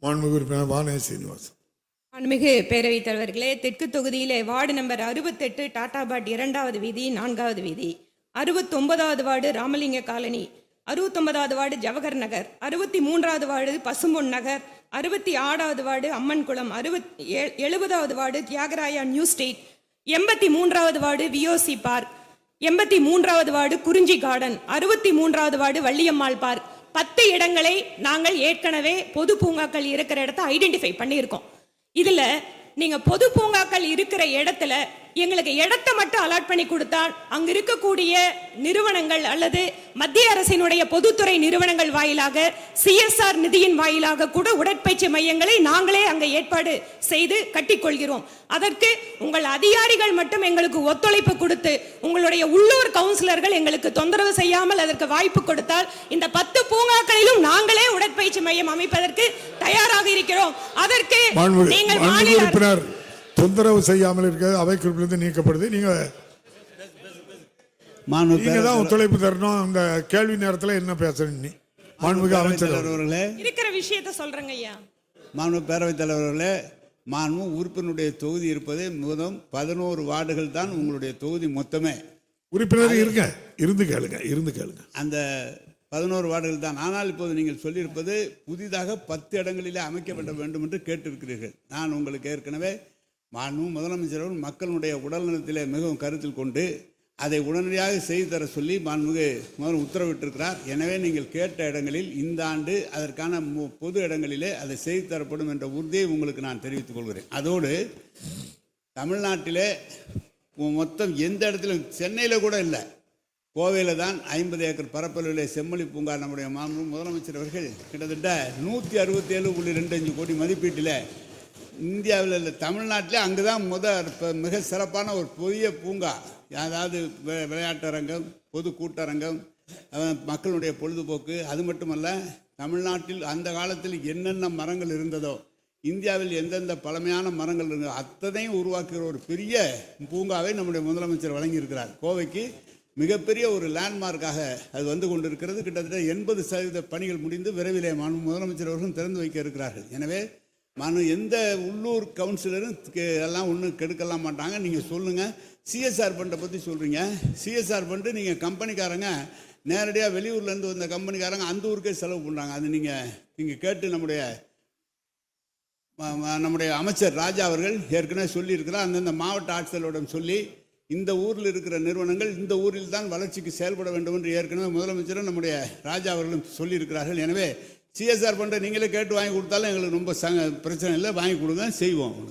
மாண்புமிகு உறுப்பினர் வானே சீனிவாசன். மாண்புமிகு பேரவைத் தலைவர்களே, தெற்கு தொகுதியிலே வார்டு நம்பர் 68 டாடாபாட் 2வது வீதி 4வது வீதி, 69வது வார்டு ராமலிங்க காலனி, 69வது வார்டு ஜவஹர் நகர், 63வது வார்டு பசும்பொன் நகர், 66வது வார்டு அம்மன்குளம், 70வது வார்டு தியாகராயா நியூ ஸ்ட்ரீட், 83வது வார்டு விஓசி பார்க், 83வது வார்டு குறிஞ்சி கார்டன், 63வது வார்டு வள்ளியம்மாள் பார்க். 10 இடங்களை நாங்கள் ஏற்கனவே பொது பூங்காக்கள் இருக்கிற இடத்த ஐடென்டிஃபை பண்ணியிருக்கோம். இதுல நீங்க பொது பூங்காக்கள் இருக்கிற இடத்துல எங்களுக்கு இடத்தை மட்டும் அலாட் பண்ணி கொடுத்தால் அங்க இருக்கக்கூடிய நிறுவனங்கள் அல்லது மத்திய அரசினுடைய பொதுத்துறை நிறுவனங்கள் வாயிலாக சிஎஸ்ஆர் நிதியின் வாயிலாக கூட உடற்பயிற்சி மையங்களை நாங்களே அங்க ஏற்பாடு செய்து கட்டிக்கொள்கிறோம். அதற்கு உங்கள் அதிகாரிகள் மட்டும் எங்களுக்கு ஒத்துழைப்பு கொடுத்து உங்களுடைய உள்ளூர் கவுன்சிலர்கள் எங்களுக்கு தொந்தரவு செய்யாமல் அதற்கு வாய்ப்பு கொடுத்தால் இந்த 10 பூங்காக்களிலும் நாங்களே உடற்பயிற்சி மையம் அமைப்பதற்கு தயாராக இருக்கிறோம். அதற்கு நீங்கள் மாநில தொந்தரவு செய்யாமல் இருக்க அவை குறிப்பிலிருந்து நீக்கப்படுது. நீங்க தான் ஒத்துழைப்பு தரணும். அந்த கேள்வி நேரத்தில் என்ன பேசுறீங்க? மாண்புமிகு அமைச்சர் அவர்களே, இருக்கிற விஷயத்தை சொல்றேங்க ஐயா. மாண்புமிகு பேரவைத் தலைவர்களே, மாண்புமிகு உறுப்பினருடைய தொகுதி இருப்பது முதல் 11 வார்டுகள் தான் உங்களுடைய தொகுதி மொத்தமே. உறுப்பினர் இருந்து கேளுங்க. அந்த 11 வார்டுகள் தான். ஆனால் இப்போது நீங்கள் சொல்லியிருப்பது புதிதாக 10 இடங்களிலே அமைக்கப்பட வேண்டும் என்று கேட்டிருக்கிறீர்கள். நான் உங்களுக்கு ஏற்கனவே மாண்புமிகு முதலமைச்சர் மக்களுடைய உடல்நலத்திலே மிகவும் கருத்தில் கொண்டு அதை உடனடியாக செய்து தர சொல்லி மாண்புமிகு முதல் உத்தரவிட்டிருக்கிறார். எனவே நீங்கள் கேட்ட இடங்களில் இந்த ஆண்டு அதற்கான பொது இடங்களிலே அதை செய்து தரப்படும் என்ற உறுதியை உங்களுக்கு நான் தெரிவித்துக் கொள்கிறேன். அதோடு தமிழ்நாட்டிலே மொத்தம் எந்த இடத்திலும், சென்னையில் கூட இல்லை, கோவையில் தான் 50 ஏக்கர் பரப்பளவிலே செம்மொழி பூங்கா நம்முடைய மாண்புமிகு முதலமைச்சர் அவர்கள் கிட்டத்தட்ட 167.25 கோடி மதிப்பீட்டில் இந்தியாவில் இல்லை, தமிழ்நாட்டில் அங்கு தான் மிக சிறப்பான ஒரு புதிய பூங்கா, அதாவது விளையாட்டரங்கம், பொது கூட்டரங்கம், மக்களுடைய பொழுதுபோக்கு. அது மட்டுமல்ல, தமிழ்நாட்டில் அந்த காலத்தில் என்னென்ன மரங்கள் இருந்ததோ, இந்தியாவில் எந்தெந்த பழமையான மரங்கள் இருந்ததோ அத்தனையும் உருவாக்குகிற ஒரு பெரிய பூங்காவை நம்முடைய முதலமைச்சர் வழங்கியிருக்கிறார். கோவைக்கு மிகப்பெரிய ஒரு லேண்ட்மார்க்காக அது வந்து கொண்டிருக்கிறது. கிட்டத்தட்ட 80% பணிகள் முடிந்து விரைவிலே முதலமைச்சர் அவர்களும் திறந்து வைக்க இருக்கிறார்கள். எனவே எந்த உள்ளூர் கவுன்சிலரும் எல்லாம் ஒன்றும் கெடுக்கலாம் மாட்டாங்க. நீங்கள் சொல்லுங்கள். சிஎஸ்ஆர் ஃபண்டை பற்றி சொல்கிறீங்க. சிஎஸ்ஆர் ஃபண்டு நீங்கள் கம்பெனிக்காரங்க நேரடியாக வெளியூர்லேருந்து வந்த கம்பெனிக்காரங்க அந்த ஊருக்கே செலவு பண்ணுறாங்க. அது நீங்கள் கேட்டு நம்முடைய அமைச்சர் ராஜா அவர்கள் ஏற்கனவே சொல்லியிருக்கிறார். அந்தந்த மாவட்ட ஆட்சியர்களிடம் சொல்லி இந்த ஊரில் இருக்கிற நிறுவனங்கள் இந்த ஊரில் தான் வளர்ச்சிக்கு செயல்பட வேண்டும் என்று ஏற்கனவே முதலமைச்சரும் நம்முடைய ராஜா அவர்களும் சொல்லியிருக்கிறார்கள். எனவே சிஎஸ்ஆர் ஃபண்டை நீங்களே கேட்டு வாங்கி கொடுத்தாலும் எங்களுக்கு ரொம்ப பிரச்சனை இல்லை, வாங்கி கொடுங்க, செய்வோம்.